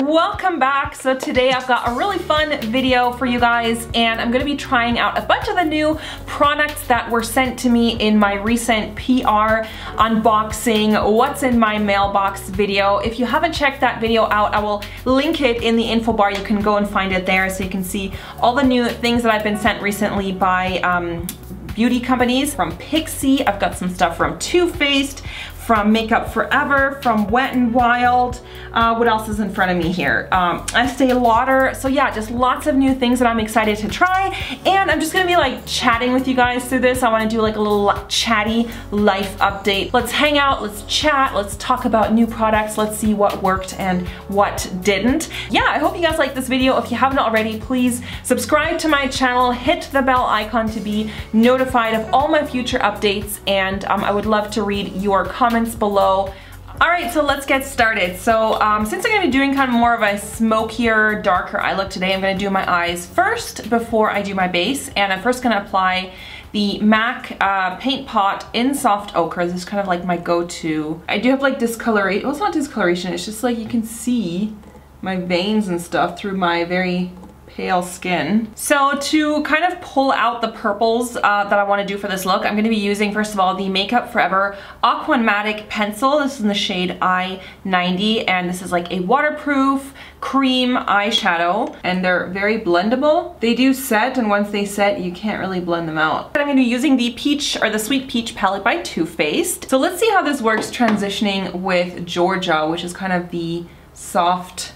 welcome back. So today I've got a really fun video for you guys, and I'm gonna be trying out a bunch of the new products that were sent to me in my recent PR unboxing what's in my mailbox video. If you haven't checked that video out, I will link it in the info bar. You can go and find it there so you can see all the new things that I've been sent recently by beauty companies. From Pixi, I've got some stuff from Too Faced, from Makeup Forever, from Wet n Wild. What else is in front of me here? Estee Lauder. So yeah, just lots of new things that I'm excited to try. And I'm just gonna be like chatting with you guys through this. I wanna do like a little chatty life update. Let's hang out, let's chat, let's talk about new products, let's see what worked and what didn't. Yeah, I hope you guys like this video. If you haven't already, please subscribe to my channel, hit the bell icon to be notified of all my future updates, and I would love to read your comments below. Alright, so let's get started. So since I'm going to be doing kind of more of a smokier, darker eye look today, I'm going to do my eyes first before I do my base. And I'm first going to apply the MAC Paint Pot in Soft Ochre. This is kind of like my go-to. I do have like discoloration. Well, it's not discoloration, it's just like you can see my veins and stuff through my very pale skin. So to kind of pull out the purples that I want to do for this look, I'm going to be using first of all the Makeup Forever Aqua Matic pencil. This is in the shade I-90, and this is like a waterproof cream eyeshadow, and they're very blendable. They do set, and once they set, you can't really blend them out. But I'm going to be using the peach, or the Sweet Peach palette by Too Faced. So let's see how this works transitioning with Georgia, which is kind of the soft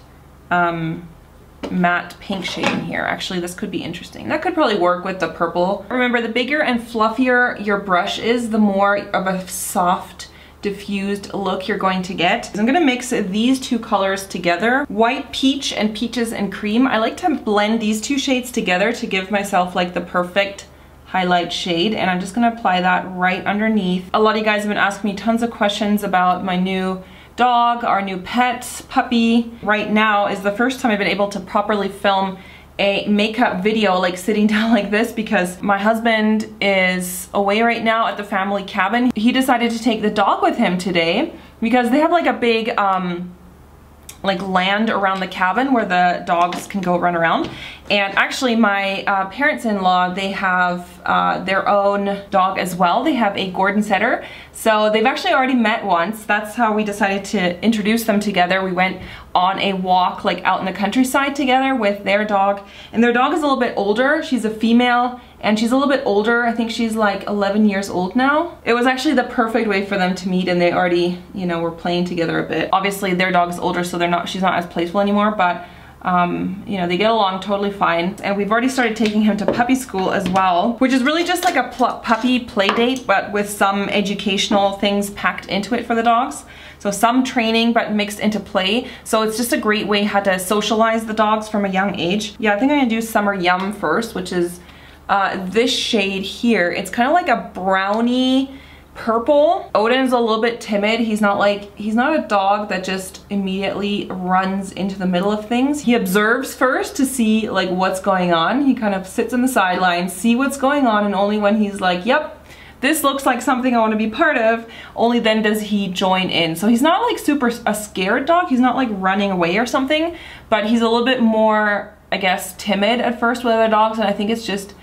matte pink shade in here. Actually, this could be interesting. That could probably work with the purple. Remember, the bigger and fluffier your brush is, the more of a soft, diffused look you're going to get. I'm gonna mix these two colors together, white peach and peaches and cream. I like to blend these two shades together to give myself like the perfect highlight shade, and I'm just gonna apply that right underneath. A lot of you guys have been asking me tons of questions about my new dog, our new pet, puppy. Right now is the first time I've been able to properly film a makeup video like sitting down like this, because my husband is away right now at the family cabin. He decided to take the dog with him today because they have like a big like land around the cabin where the dogs can go run around. And actually my parents-in-law, they have their own dog as well. They have a Gordon Setter. So they've actually already met once. That's how we decided to introduce them together. We went on a walk like out in the countryside together with their dog. And their dog is a little bit older. She's a female and she's a little bit older. I think she's like 11 years old now. It was actually the perfect way for them to meet, and they already, you know, were playing together a bit. Obviously their dog is older, so she's not as playful anymore, but you know, they get along totally fine. And we've already started taking him to puppy school as well, which is really just like a puppy play date, but with some educational things packed into it for the dogs. So some training, but mixed into play. So it's just a great way how to socialize the dogs from a young age. Yeah, I think I'm gonna do Summer Yum first, which is this shade here. It's kind of like a brownie purple. Odin's a little bit timid. He's not a dog that just immediately runs into the middle of things. He observes first to see like what's going on. He kind of sits on the sidelines, see what's going on, and only when he's like, yep, this looks like something I want to be part of, only then does he join in. So he's not like super a scared dog. He's not like running away or something, but he's a little bit more, I guess, timid at first with other dogs, and I think it's just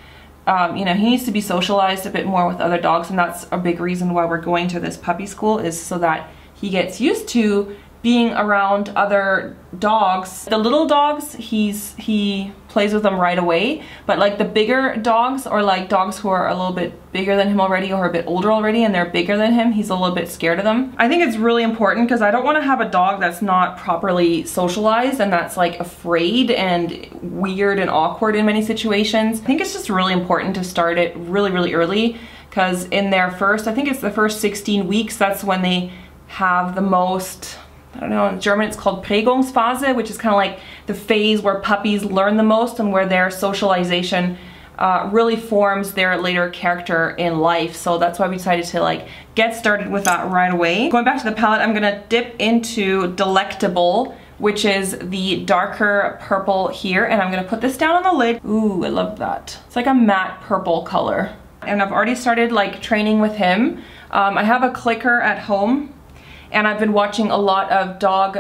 you know, he needs to be socialized a bit more with other dogs, and that's a big reason why we're going to this puppy school, is so that he gets used to being around other dogs. The little dogs, he plays with them right away, but like the bigger dogs, or like dogs who are a little bit bigger than him already or a bit older already and they're bigger than him, he's a little bit scared of them. I think it's really important because I don't want to have a dog that's not properly socialized and that's like afraid and weird and awkward in many situations. I think it's just really important to start it really, really early, because in their first, I think it's the first 16 weeks, that's when they have the most, I don't know, in German it's called Prägungsphase, which is kind of like the phase where puppies learn the most and where their socialization really forms their later character in life. So that's why we decided to like get started with that right away. Going back to the palette, I'm gonna dip into Delectable, which is the darker purple here, and I'm gonna put this down on the lid. Ooh, I love that. It's like a matte purple color. And I've already started like training with him. I have a clicker at home, and I've been watching a lot of dog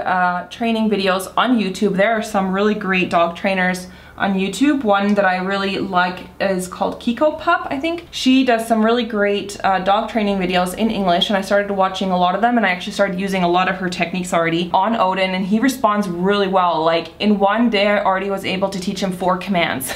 training videos on YouTube. There are some really great dog trainers on YouTube. One that I really like is called Kiko Pup, I think. She does some really great dog training videos in English, and I started watching a lot of them, and I actually started using a lot of her techniques already on Odin, and he responds really well. Like in one day I already was able to teach him 4 commands.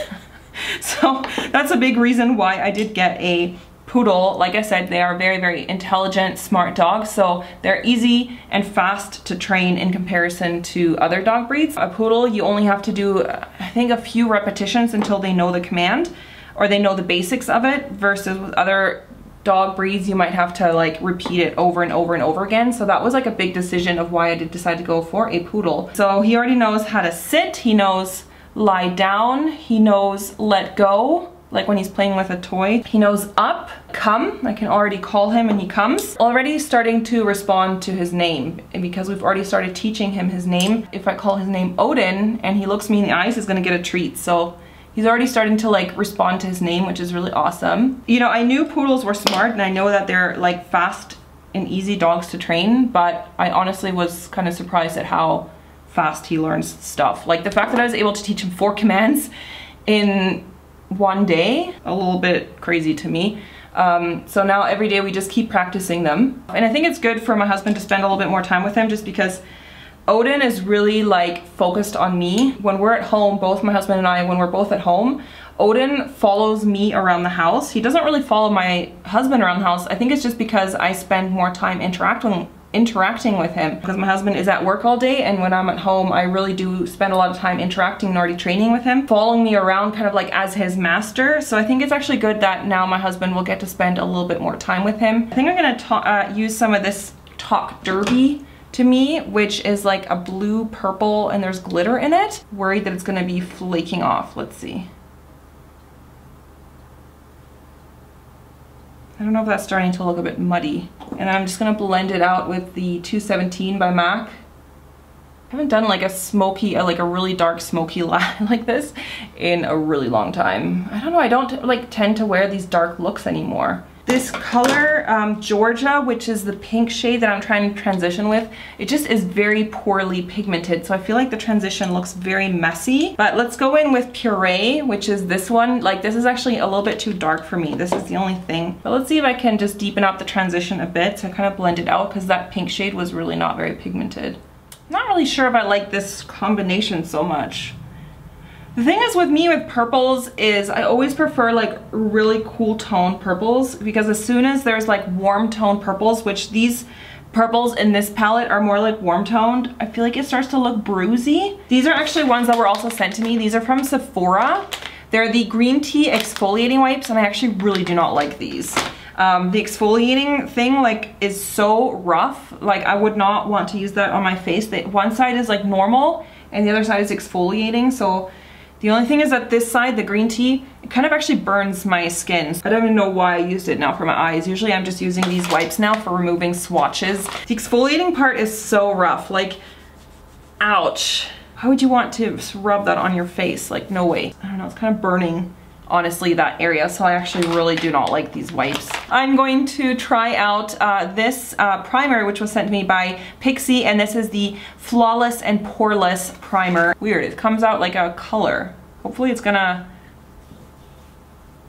So that's a big reason why I did get a poodle. Like I said, they are very, very intelligent, smart dogs, so they're easy and fast to train in comparison to other dog breeds. A poodle, you only have to do, I think, a few repetitions until they know the command or they know the basics of it, versus with other dog breeds you might have to like repeat it over and over and over again. So that was like a big decision of why I did decide to go for a poodle. So he already knows how to sit, he knows lie down, he knows let go, like when he's playing with a toy. He knows up, come. I can already call him and he comes. Already starting to respond to his name, and because we've already started teaching him his name, if I call his name Odin and he looks me in the eyes, he's gonna get a treat. So he's already starting to like respond to his name, which is really awesome. You know, I knew poodles were smart and I know that they're like fast and easy dogs to train, but I honestly was kind of surprised at how fast he learns stuff. Like the fact that I was able to teach him 4 commands in one day, a little bit crazy to me. So now every day we just keep practicing them. And I think it's good for my husband to spend a little bit more time with him, just because Odin is really like focused on me. When we're at home, both my husband and I, when we're both at home, Odin follows me around the house. He doesn't really follow my husband around the house. I think it's just because I spend more time interacting with him, because my husband is at work all day, and when I'm at home I really do spend a lot of time interacting and already training with him, following me around kind of like as his master. So I think it's actually good that now my husband will get to spend a little bit more time with him. I think I'm gonna use some of this Talk Derby to me, which is like a blue purple and there's glitter in it. Worried that it's gonna be flaking off. Let's see. I don't know if that's starting to look a bit muddy. And I'm just gonna blend it out with the 217 by MAC. I haven't done like a smoky, like a really dark smoky line like this in a really long time. I don't know, I don't like tend to wear these dark looks anymore. This color, Georgia, which is the pink shade that I'm trying to transition with, it just is very poorly pigmented, so I feel like the transition looks very messy. But let's go in with Puree, which is this one. Like this is actually a little bit too dark for me. This is the only thing. But let's see if I can just deepen up the transition a bit to kind of blend it out, because that pink shade was really not very pigmented. I'm not really sure if I like this combination so much. The thing is with me with purples is I always prefer like really cool tone purples, because as soon as there's like warm tone purples, which these purples in this palette are more like warm toned, I feel like it starts to look bruisey. These are actually ones that were also sent to me. These are from Sephora. They're the green tea exfoliating wipes, and I actually really do not like these. The exfoliating thing like is so rough. Like I would not want to use that on my face. One side is like normal and the other side is exfoliating, so the only thing is that this side, the green tea, it kind of actually burns my skin. I don't even know why I used it now for my eyes. Usually I'm just using these wipes now for removing swatches. The exfoliating part is so rough, like, ouch. How would you want to rub that on your face? Like, no way. I don't know, it's kind of burning, honestly, that area, so I actually really do not like these wipes. I'm going to try out this primer, which was sent to me by Pixi, and this is the Flawless and Poreless Primer. Weird, it comes out like a color. Hopefully it's gonna,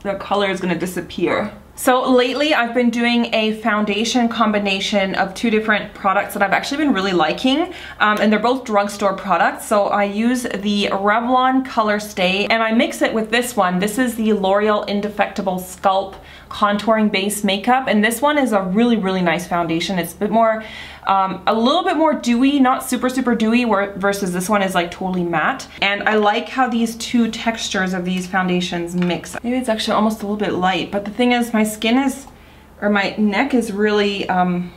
the color is gonna disappear. So lately I've been doing a foundation combination of 2 different products that I've actually been really liking, and they're both drugstore products. So I use the Revlon Color Stay and I mix it with this one. This is the L'Oreal Indefectible Sculpt Contouring Base Makeup, and this one is a really, really nice foundation. It's a bit more, a little bit more dewy, not super, super dewy, versus this one is like totally matte. And I like how these 2 textures of these foundations mix. Maybe it's actually almost a little bit light, but the thing is my skin is, or my neck is really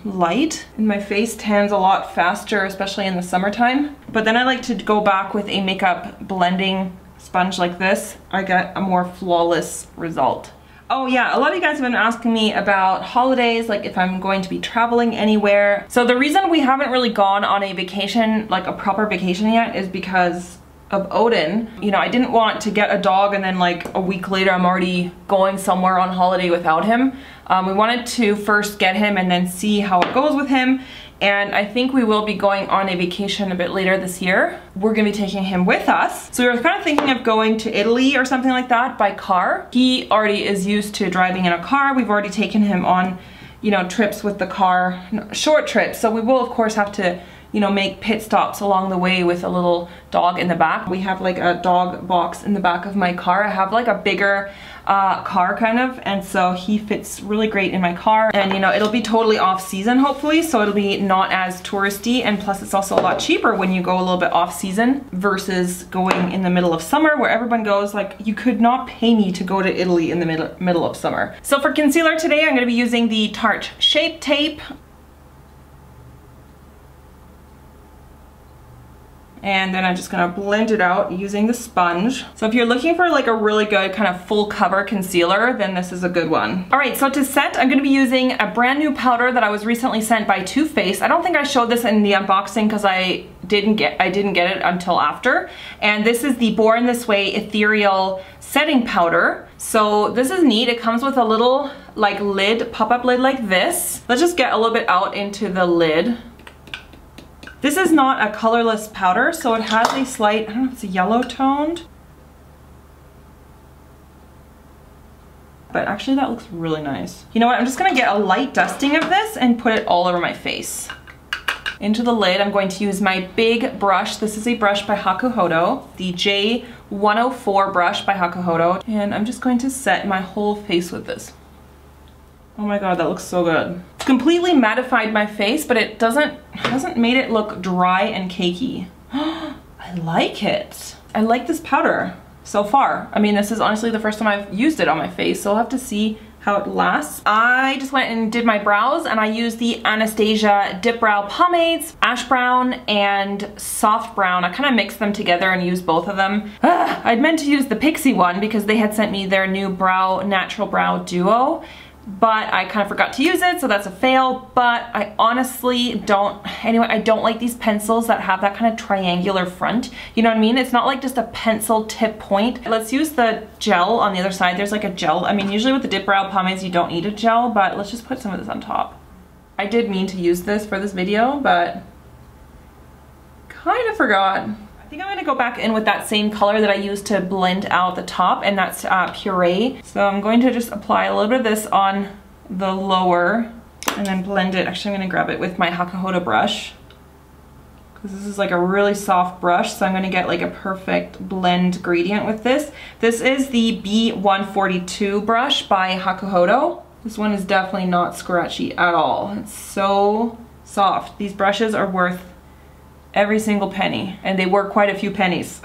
light, and my face tans a lot faster, especially in the summertime. But then I like to go back with a makeup blending sponge like this. I get a more flawless result. Oh yeah, a lot of you guys have been asking me about holidays, like if I'm going to be traveling anywhere. So the reason we haven't really gone on a vacation, like a proper vacation yet, is because of Odin. You know, I didn't want to get a dog and then like a week later I'm already going somewhere on holiday without him. We wanted to first get him and then see how it goes with him. and I think we will be going on a vacation a bit later this year. We're gonna be taking him with us. So we were kind of thinking of going to Italy or something like that by car. He already is used to driving in a car. We've already taken him on, you know, trips with the car, short trips. So we will of course have to, you know, make pit stops along the way with a little dog in the back. We have like a dog box in the back of my car. I have like a bigger car kind of, and so he fits really great in my car. And you know, it'll be totally off season hopefully, so it'll be not as touristy, and plus it's also a lot cheaper when you go a little bit off season versus going in the middle of summer where everyone goes. Like, you could not pay me to go to Italy in the middle of summer. So for concealer today, I'm going to be using the Tarte Shape Tape. And then I'm just gonna blend it out using the sponge. So if you're looking for like a really good kind of full cover concealer, then this is a good one. All right, so to set, I'm gonna be using a brand new powder that I was recently sent by Too Faced. I don't think I showed this in the unboxing because I didn't get it until after. And this is the Born This Way Ethereal Setting Powder. So this is neat. It comes with a little like lid, pop-up lid like this. Let's just get a little bit out into the lid. This is not a colorless powder, so it has a slight, I don't know if it's a yellow toned. But actually that looks really nice. You know what, I'm just gonna get a light dusting of this and put it all over my face. Into the lid, I'm going to use my big brush. This is a brush by Hakuhodo, the J104 brush by Hakuhodo. And I'm just going to set my whole face with this. Oh my god, that looks so good. It's completely mattified my face, but it hasn't made it look dry and cakey. I like it. I like this powder so far. I mean, this is honestly the first time I've used it on my face, so I'll have to see how it lasts. I just went and did my brows, and I used the Anastasia Dip Brow Pomades, Ash Brown and Soft Brown. I kind of mixed them together and used both of them. I'd meant to use the Pixi one because they had sent me their new Natural Brow Duo, but I kind of forgot to use it, so that's a fail. But I honestly I don't like these pencils that have that kind of triangular front. You know what I mean? It's not like just a pencil tip point. Let's use the gel on the other side. There's like a gel. I mean, usually with the Dip Brow Pomades, you don't need a gel, but let's just put some of this on top. I did mean to use this for this video, but kind of forgot. I think I'm gonna go back in with that same color that I used to blend out the top, and that's Puree. So I'm going to just apply a little bit of this on the lower and then blend it. Actually, I'm gonna grab it with my Hakuhodo brush because this is like a really soft brush, so I'm gonna get like a perfect blend gradient with this. This is the B142 brush by Hakuhodo. This one is definitely not scratchy at all. It's so soft. These brushes are worth every single penny, and they were quite a few pennies.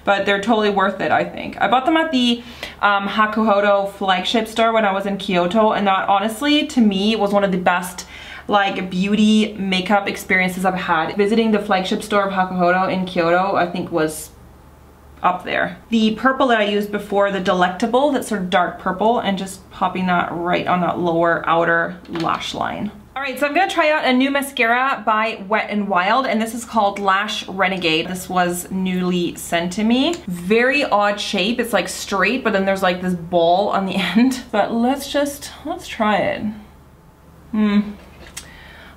But they're totally worth it, I think. I bought them at the Hakuhodo flagship store when I was in Kyoto, and that honestly, to me, was one of the best like beauty makeup experiences I've had. Visiting the flagship store of Hakuhodo in Kyoto, I think, was up there. The purple that I used before, the Delectable, that sort of dark purple, and just popping that right on that lower outer lash line. Alright, so I'm going to try out a new mascara by Wet n Wild, and this is called Lash Renegade. This was newly sent to me. Very odd shape. It's like straight, but then there's like this ball on the end. But let's try it. I'm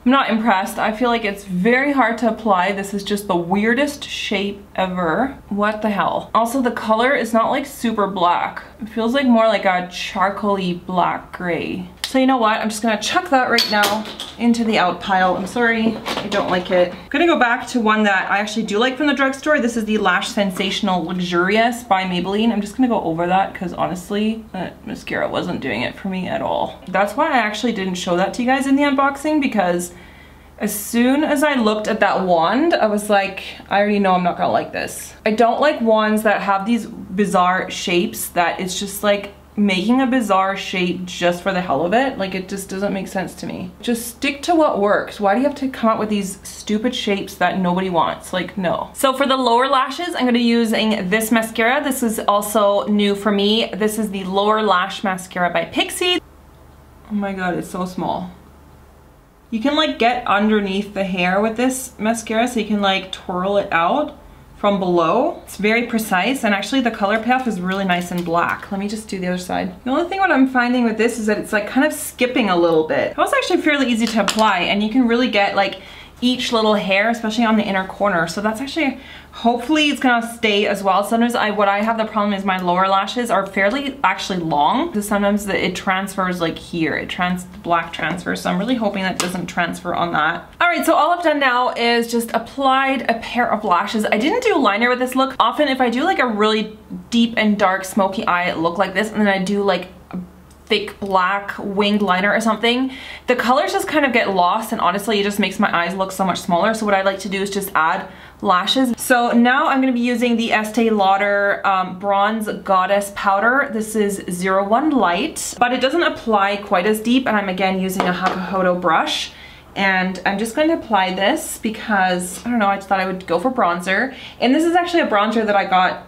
not impressed. I feel like it's very hard to apply. This is just the weirdest shape ever. What the hell? Also, the color is not like super black. It feels like more like a charcoaly black gray. So you know what? I'm just gonna chuck that right now into the out pile. I'm sorry, I don't like it. I'm gonna go back to one that I actually do like from the drugstore. This is the Lash Sensational Luxurious by Maybelline. I'm just gonna go over that because honestly, that mascara wasn't doing it for me at all. That's why I actually didn't show that to you guys in the unboxing, because as soon as I looked at that wand, I was like, I already know I'm not gonna like this. I don't like wands that have these bizarre shapes that it's just like making a bizarre shape just for the hell of it. Like, it just doesn't make sense to me. Just stick to what works. Why do you have to come up with these stupid shapes that nobody wants? Like, no. So for the lower lashes, I'm gonna be using this mascara. This is also new for me. This is the Lower Lash Mascara by Pixi. Oh my god, it's so small. You can like get underneath the hair with this mascara, so you can like twirl it out. from below. It's very precise, and actually the color payoff is really nice and black. Let me just do the other side. The only thing what I'm finding with this is that it's like kind of skipping a little bit. It was actually fairly easy to apply, and you can really get like each little hair, especially on the inner corner. So that's actually, hopefully it's gonna stay as well. Sometimes what I have the problem is my lower lashes are fairly actually long. So sometimes it transfers like here, the black transfers. So I'm really hoping that doesn't transfer on that. All right, so all I've done now is just applied a pair of lashes. I didn't do liner with this look. Often if I do like a really deep and dark smoky eye look like this, and then I do like thick black winged liner or something, the colors just kind of get lost, and honestly it just makes my eyes look so much smaller. So what I like to do is just add lashes. So now I'm going to be using the Estee Lauder Bronze Goddess powder. This is 01 Light, but it doesn't apply quite as deep, and I'm again using a Hakuhodo brush. And I'm just going to apply this because, I don't know, I just thought I would go for bronzer. And this is actually a bronzer that I got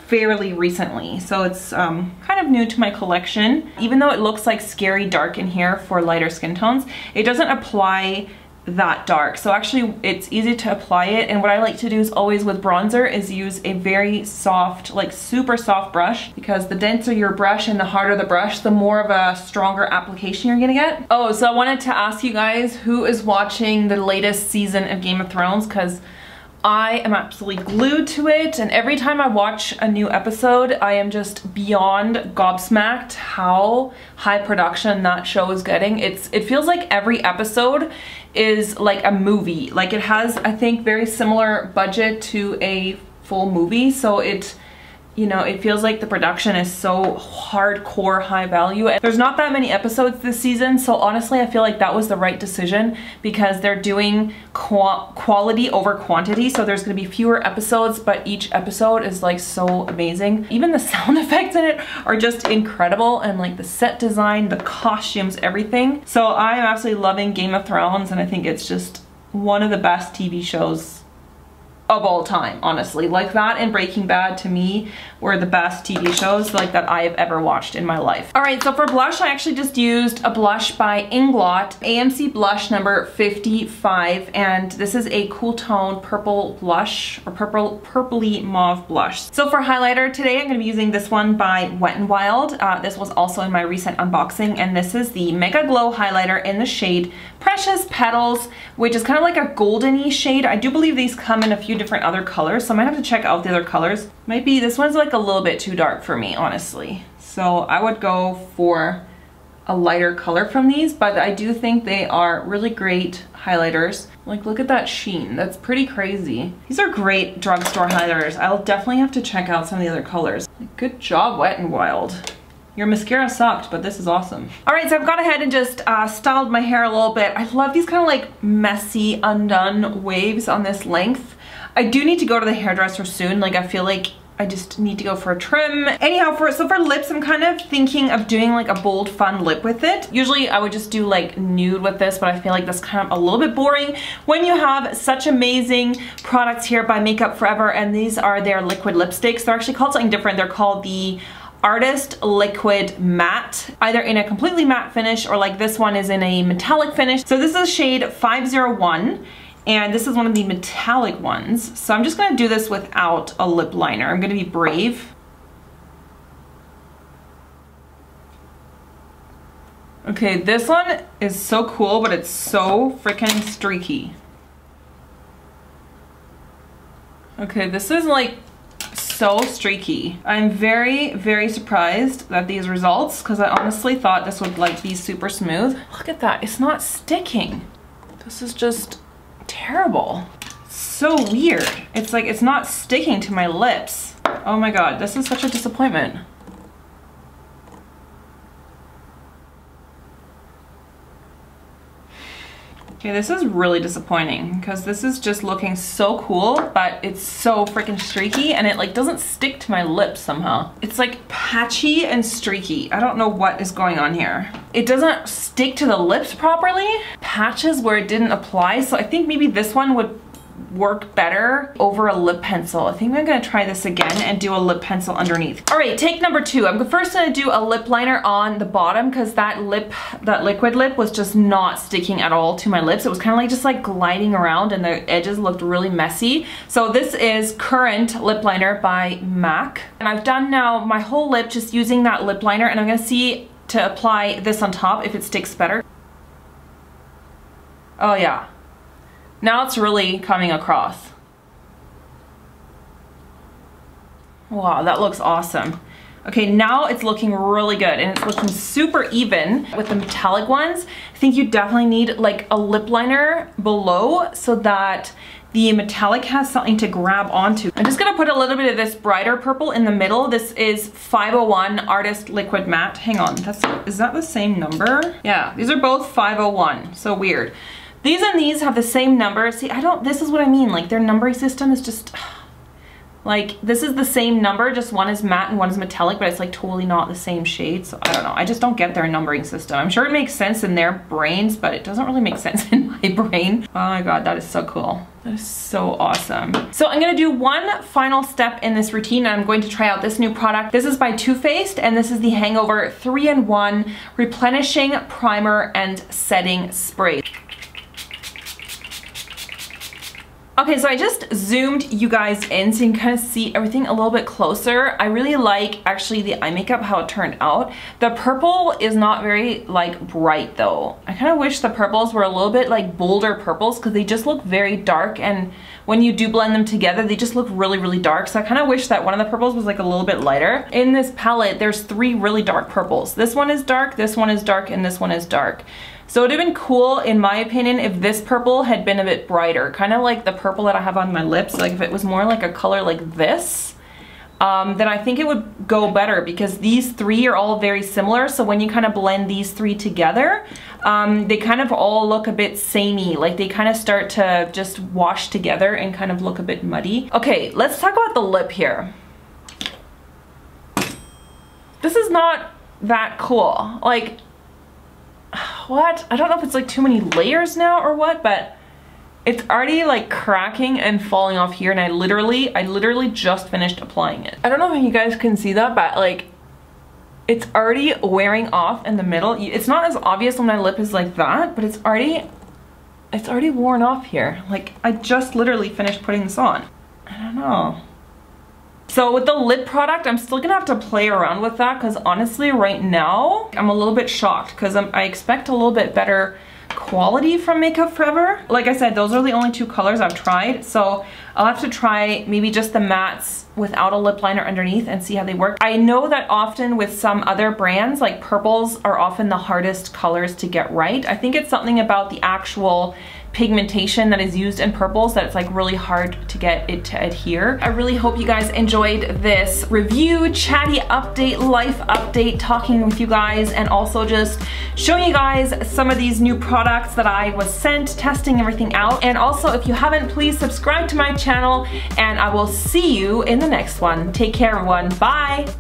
fairly recently, so it's kind of new to my collection. Even though it looks like scary dark in here for lighter skin tones, it doesn't apply that dark. So actually it's easy to apply it, and what I like to do is always with bronzer is use a very soft, like super soft brush, because the denser your brush and the harder the brush, the more of a stronger application you're gonna get. Oh, so I wanted to ask you guys who is watching the latest season of Game of Thrones, because I am absolutely glued to it, and every time I watch a new episode, I am just beyond gobsmacked how high production that show is getting. It feels like every episode is like a movie. Like it has, I think, very similar budget to a full movie, so it, you know, it feels like the production is so hardcore high value. There's not that many episodes this season, so honestly I feel like that was the right decision, because they're doing quality over quantity. So there's gonna be fewer episodes, but each episode is like so amazing. Even the sound effects in it are just incredible, and like the set design, the costumes, everything. So I am absolutely loving Game of Thrones, and I think it's just one of the best TV shows of all time, honestly. Like that and Breaking Bad to me were the best TV shows like that I have ever watched in my life. All right, so for blush, I actually just used a blush by Inglot, AMC blush number 55, and this is a cool tone purple blush, or purpley mauve blush. So for highlighter today, I'm gonna be using this one by Wet n Wild. This was also in my recent unboxing, and this is the Mega Glow highlighter in the shade Precious Petals, which is kind of like a golden-y shade. I do believe these come in a few different other colors, so I might have to check out the other colors. Might be, this one's like a little bit too dark for me, honestly. So I would go for a lighter color from these, but I do think they are really great highlighters. Like, look at that sheen, that's pretty crazy. These are great drugstore highlighters. I'll definitely have to check out some of the other colors. Good job, Wet n Wild. Your mascara sucked, but this is awesome. All right, so I've gone ahead and just styled my hair a little bit. I love these kind of like messy, undone waves on this length. I do need to go to the hairdresser soon. Like, I feel like I just need to go for a trim. Anyhow, for lips, I'm kind of thinking of doing like a bold, fun lip with it. Usually I would just do like nude with this, but I feel like that's kind of a little bit boring when you have such amazing products here by Makeup Forever, and these are their liquid lipsticks. They're actually called something different. They're called the Artist Liquid Matte, either in a completely matte finish or like this one is in a metallic finish. So this is shade 501, and this is one of the metallic ones. So I'm just gonna do this without a lip liner. I'm gonna be brave. Okay, this one is so cool, but it's so freaking streaky. Okay, this is like so streaky. I'm very, very surprised at these results, because I honestly thought this would like be super smooth. Look at that, it's not sticking. This is just terrible. So weird. It's like, it's not sticking to my lips. Oh my god, this is such a disappointment. Okay, this is really disappointing, because this is just looking so cool, but it's so freaking streaky, and it like doesn't stick to my lips somehow. It's like patchy and streaky. I don't know what is going on here. It doesn't stick to the lips properly. Patches where it didn't apply, so I think maybe this one would work better over a lip pencil. I think I'm gonna try this again and do a lip pencil underneath. All right, take number 2. I'm first gonna do a lip liner on the bottom because that liquid lip was just not sticking at all to my lips. It was kind of like just like gliding around and the edges looked really messy. So this is Current Lip Liner by MAC. And I've done now my whole lip just using that lip liner, and I'm gonna see to apply this on top if it sticks better. Oh yeah. Now it's really coming across. Wow, that looks awesome. Okay, now it's looking really good and it's looking super even with the metallic ones. I think you definitely need like a lip liner below so that the metallic has something to grab onto. I'm just gonna put a little bit of this brighter purple in the middle. This is 501 Artist Liquid Matte. Hang on, is that the same number? Yeah, these are both 501, so weird. These and these have the same number. See, this is what I mean, like their numbering system is just, like this is the same number, just one is matte and one is metallic, but it's like totally not the same shade. So I don't know, I just don't get their numbering system. I'm sure it makes sense in their brains, but it doesn't really make sense in my brain. Oh my God, that is so cool. That is so awesome. So I'm gonna do one final step in this routine, and I'm going to try out this new product. This is by Too Faced, and this is the Hangover 3-in-1 Replenishing Primer and Setting Spray. Okay, so I just zoomed you guys in so you can kind of see everything a little bit closer. I really like actually the eye makeup, how it turned out. The purple is not very like bright though. I kind of wish the purples were a little bit like bolder purples because they just look very dark, and when you do blend them together, they just look really, really dark. So I kind of wish that one of the purples was like a little bit lighter. In this palette, there's 3 really dark purples. This one is dark, this one is dark, and this one is dark. So it would have been cool, in my opinion, if this purple had been a bit brighter, kind of like the purple that I have on my lips. Like if it was more like a color like this, then I think it would go better because these 3 are all very similar. So when you kind of blend these 3 together, they kind of all look a bit samey. Like they kind of start to just wash together and kind of look a bit muddy. Okay, let's talk about the lip here. This is not that cool. Like, what? I don't know if it's like too many layers now or what, but it's already like cracking and falling off here, and I literally just finished applying it. I don't know if you guys can see that, but like it's already wearing off in the middle. It's not as obvious when my lip is like that, but it's already worn off here. Like I just literally finished putting this on. I don't know. So with the lip product, I'm still gonna have to play around with that because honestly right now I'm a little bit shocked because I expect a little bit better quality from Makeup Forever. Like I said, those are the only 2 colors I've tried, so I'll have to try maybe just the mattes without a lip liner underneath and see how they work. I know that often with some other brands, like purples are often the hardest colors to get right. I think it's something about the actual pigmentation that is used in purples that it's like really hard to get it to adhere. I really hope you guys enjoyed this review, chatty update, life update, talking with you guys, and also just showing you guys some of these new products that I was sent, testing everything out. And also, if you haven't, please subscribe to my channel, and I will see you in the next one. Take care, everyone. Bye.